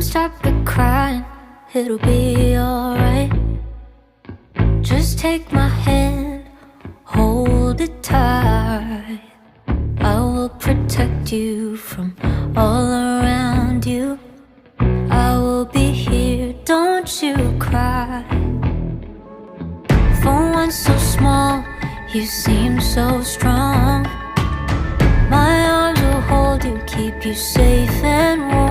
stop the crying, it'll be alright. Just take my hand, hold it tight. I will protect you from all around you. I will be here, don't you cry. For one so small, you seem so strong. My arms will hold you, keep you safe and warm.